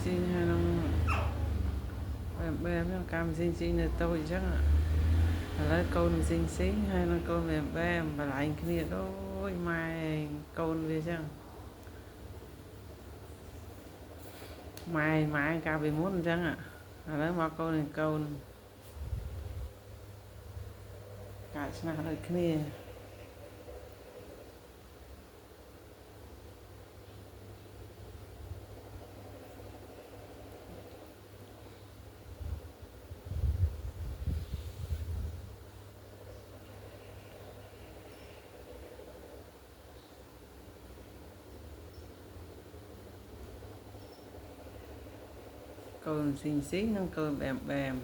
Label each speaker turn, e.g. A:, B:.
A: xinh hay nó bèm nó cam xinh là tôi chắc ạ lấy con xinh hay nó con bèm và lại anh kia đôi mai con về chắc mai cao về muốn chắc ạ lấy mà con cả nào được kia con xinh nó con bèm